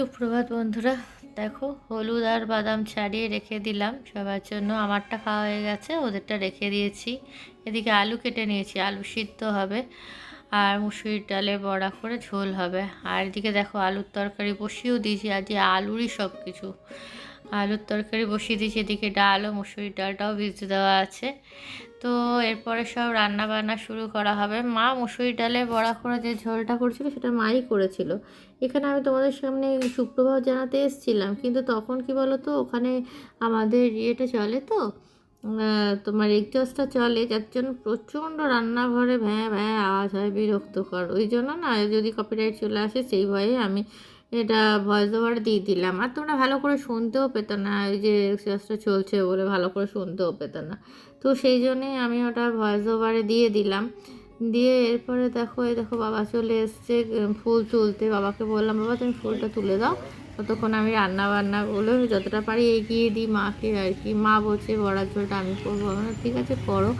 সুপ্রভাত বন্ধুরা। দেখো, হলুদ আর বাদাম ছাড়িয়ে রেখে দিলাম সবার জন্য। আমারটা খাওয়া হয়ে গেছে, ওদেরটা রেখে দিয়েছি। এদিকে আলু কেটে নিয়েছি, আলু সিদ্ধ হবে আর মুসুরির ডালে বড়া করে ঝোল হবে। আর এদিকে দেখো আলুর তরকারি বসিয়েও দিয়েছি, আজ আলুরই সব কিছু। আলুর তরকারি বসিয়ে দিয়েছি, এদিকে ডাল ও মুসুরির ডালটাও ভিজে দেওয়া আছে। তো এরপরে সব রান্না বান্না শুরু করা হবে। মা মুসুরির ডালে বড়া করে যে ঝোলটা করছিল সেটা মাই করেছিল। এখানে আমি তোমাদের সামনে সুপ্রভাত জানাতে এসেছিলাম, কিন্তু তখন কি বলো তো, ওখানে আমাদের ইয়েটা চলে তো, তোমার এগজস্টটা চলে, যার জন্য প্রচণ্ড রান্নাঘরে ভ্যাঁ ভ্যাঁ আওয়াজ হয়, বিরক্তকর। ওই জন্য না, যদি কপিরাইট চলে আসে সেই ভয়ে আমি এটা ভয়েস ওভার দিয়ে দিলাম। আর তোমরা ভালো করে শুনতেও পেতো না, ওই যে এক্সারসাইজটা চলছে বলে ভালো করে শুনতেও পেতো না। তো সেই জন্যেই আমি ওটা ভয়েস ওভারে দিয়ে দিলাম। দিয়ে এরপরে দেখো, এই দেখো বাবা চলে এসছে ফুল তুলতে। বাবাকে বললাম, বাবা তুমি ফুলটা তুলে দাও, ততক্ষণ আমি রান্না বান্নাগুলো যতটা পারি এগিয়ে দিই মাকে আর কি। মা বলছে বড়ার ঝোলটা আমি করবো। আমার ঠিক আছে করো।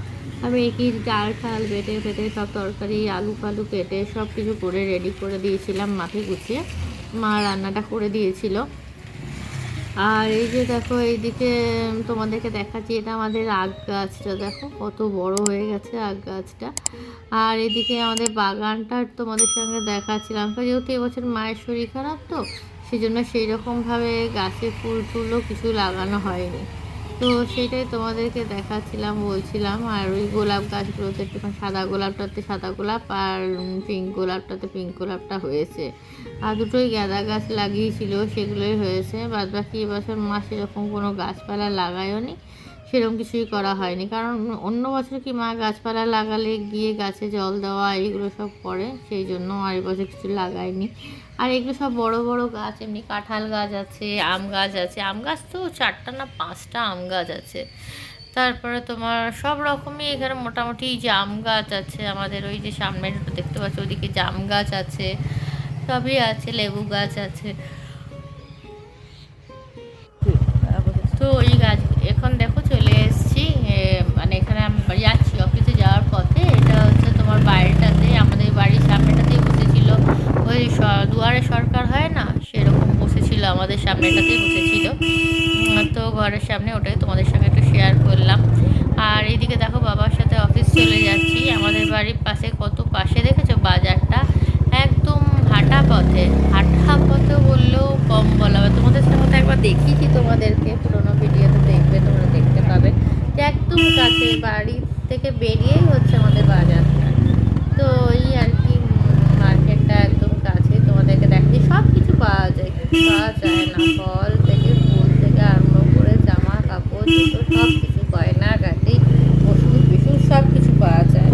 আমি এগিয়ে ডাল ঠাল বেটে ফেটে সব তরকারি আলু ফালু কেটে সব কিছু করে রেডি করে দিয়েছিলাম মাকে গুছিয়ে। মা রান্নাটা করে দিয়েছিল। আর এই যে দেখো, এইদিকে তোমাদেরকে দেখাচ্ছি, এটা আমাদের আগ গাছটা, দেখো কত বড় হয়ে গেছে আগ গাছটা। আর এদিকে আমাদের বাগানটা তোমাদের সঙ্গে দেখাচ্ছিলাম, যেহেতু এবছর মায়ের শরীর খারাপ, তো সেই জন্য সেই রকমভাবে গাছে ফুল টুলও কিছু লাগানো হয়নি। তো সেটাই তোমাদেরকে দেখাচ্ছিলাম, বলছিলাম। আর ওই গোলাপ গাছগুলোতে একটুখানি সাদা গোলাপটাতে সাদা গোলাপ আর পিঙ্ক গোলাপটাতে পিঙ্ক গোলাপটা হয়েছে। আর দুটোই গাঁদা গাছ লাগিয়েছিল, সেগুলোই হয়েছে। বাদ বাকি এবছর মা সেরকম কোনো গাছপালা লাগায়নি, সেরকম কিছুই করা হয়নি। কারণ অন্য বছর কি মা গাছপালা লাগালে গিয়ে গাছে জল দেওয়া এইগুলো সব করে, সেই জন্য আর এবছর কিছু লাগায়নি। আর এগুলো সব বড় বড় গাছ, এমনি কাঁঠাল গাছ আছে, আম গাছ আছে। আম গাছ তো 4টা না 5টা আম গাছ আছে। তারপরে তোমার সব রকমই এখানে মোটামুটি জাম গাছ আছে। আমাদের ওই যে সামনে দেখতে পাচ্ছ, ওদিকে জাম গাছ আছে, সবই আছে, লেবু গাছ আছে। তো ওই গাছ এখন দেখো চলে এসেছি, মানে এখানে আমি যাচ্ছি অফিসে যাওয়ার পথে। এটা হচ্ছে তোমার বাড়িটাতে, আমাদের বাড়ির সামনেটাতেই বসেছিল ওই দুয়ারে সরকার হয় না, সেরকম বসেছিল, আমাদের সামনেটাতেই বসেছিল। তো ঘরের সামনে, ওটাই তোমাদের সঙ্গে একটু শেয়ার করলাম। আর এইদিকে দেখো বাবার সাথে অফিস চলে যাচ্ছি। আমাদের বাড়ির পাশে, কত পাশে দেখেছো বাজারটা, একদম হাঁটা পথে। হাঁটা পথে বললেও কম বলা হবে। তোমাদের সঙ্গে তো একবার দেখিয়েছি, তোমাদেরকে পুরোনো ভিডিওতে দেখবে, তোমরা দেখতে পাবে যে একদম কাছে, বাড়ি থেকে বেরিয়েই হচ্ছে আমাদের বাজারটা। তো এই আর কি, মার্কেটটা একদম কাছে। তোমাদেরকে দেখি সব কিছু পাওয়া যায়, কিছু পাওয়া যায় না, ফল থেকে ফুল থেকে আরম্ভ করে জামা কাপড় জুতো সব কিছু, গয়না গাটি, ওষুধ বিষুধ সব কিছু পাওয়া যায়।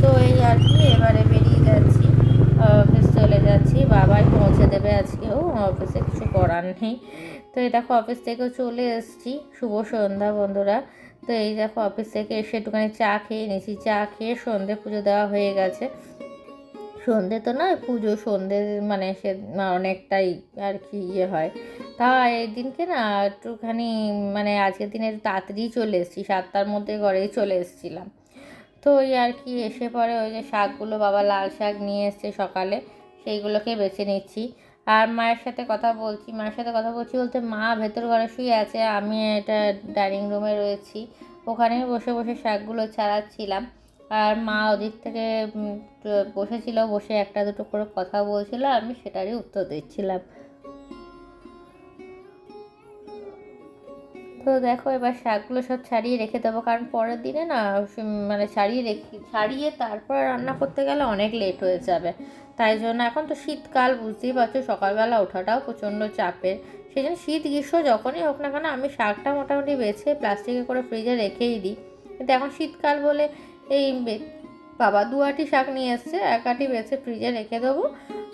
তো এই আর কি, এবারে বেরিয়ে যাচ্ছি, অফিস চলে যাচ্ছি। বাবাই পৌঁছে দেবে আজকেও, অফিসে কিছু করার নেই। তো এই দেখো অফিস থেকেও চলে এসেছি। শুভ সন্ধ্যা বন্ধুরা। তো এই দেখো অফিস থেকে এসে একটুখানি চা খেয়ে নিয়েছি। চা খেয়ে সন্ধে পুজো দেওয়া হয়ে গেছে। সন্ধে তো নয়, পুজো সন্ধে, মানে সে অনেকটাই আর কি ইয়ে হয়। তা এই দিনকে না একটুখানি, মানে আজকের দিনে তাড়াতাড়ি চলে এসেছি, 7টার মধ্যে ঘরেই চলে এসেছিলাম। তো ওই আর কি, এসে পরে ওই যে শাকগুলো বাবা লাল শাক নিয়ে এসছে সকালে, সেইগুলোকে বেছে নিচ্ছি। আর মায়ের সাথে কথা বলছি, মায়ের সাথে কথা বলছি বলতে মা ভেতর ঘরে শুয়ে আছে, আমি এটা ডাইনিং রুমে রয়েছি, ওখানেই বসে বসে শাকগুলো ছাড়াচ্ছিলাম। আর মা ওদিক থেকে বসেছিল, বসে একটা দুটো করে কথা বলছিল, আমি সেটারই উত্তর দিচ্ছিলাম। তো দেখো এবার শাকগুলো সব ছাড়িয়ে রেখে দেবো, কারণ পরের দিনে না মানে ছাড়িয়ে তারপর রান্না করতে গেলে অনেক লেট হয়ে যাবে। তাই জন্য এখন তো শীতকাল, বুঝতেই পারছো, সকালবেলা ওঠাটাও প্রচণ্ড চাপের। সেই জন্য শীত গ্রীষ্ম যখনই হোক না কেন, আমি শাকটা মোটামুটি বেছে প্লাস্টিকে করে ফ্রিজে রেখেই দিই। কিন্তু এখন শীতকাল বলে এই বাবা 2 আঁটি শাক নিয়ে এসছে, 1 আঁটি বেছে ফ্রিজে রেখে দেবো,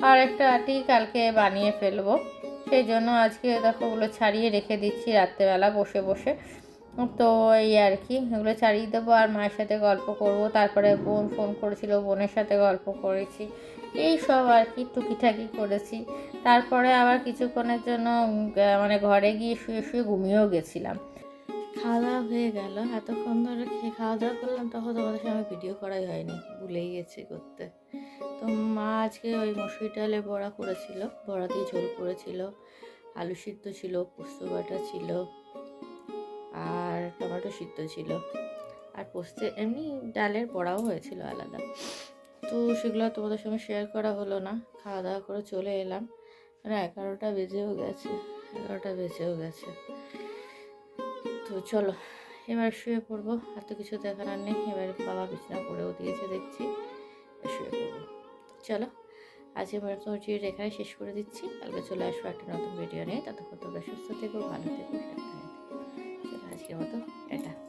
আর একটা আঁটি কালকে বানিয়ে ফেলবো। সেই জন্য আজকে দেখো ওগুলো ছাড়িয়ে রেখে দিচ্ছি রাত্রেবেলা বসে বসে। তো এই আর কি, এগুলো ছাড়িয়ে দেবো আর মায়ের সাথে গল্প করব। তারপরে বোন ফোন করেছিল, বোনের সাথে গল্প করেছি, এই সব আর কি টুকিটাকি করেছি। তারপরে আবার কিছুক্ষণের জন্য মানে ঘরে গিয়ে শুয়ে শুয়ে ঘুমিয়েও গেছিলাম। খাওয়া দাওয়া হয়ে গেল, এতক্ষণ ধরে খাওয়া দাওয়া করলাম, তখন তোমাদের সঙ্গে ভিডিও করাই হয়নি, ভুলেই গেছি করতে। তো মা আজকে ওই মসুরি ডালে বড়া করেছিল, বড়া দিয়ে ঝোল করেছিল, আলু সিদ্ধ ছিল, পোস্ত বাটা ছিল, আর টমেটো সিদ্ধ ছিল, আর পোস্তে এমনি ডালের বড়াও হয়েছিল আলাদা। তো সেগুলো তোমাদের সঙ্গে শেয়ার করা হলো না। খাওয়া দাওয়া করে চলে এলাম, মানে 11টা বেজেও গেছে, 11টা বেজেও গেছে। তো চলো এবার শুয়ে পড়বো, আর তো কিছু দেখার নেই। এবার বাবা বিছানা করেও দিয়েছে দেখছি, শুয়ে পড়বো। চলো আজকে তোমার ভিডিওটা এখানে শেষ করে দিচ্ছি। কালকে চলে আসবো একটা নতুন ভিডিও নিয়ে। ততক্ষণ তোমরা সুস্থ থেকো, ভালো থেকো, সাবধানে থেকো। চলো আজকের মতো টাটা।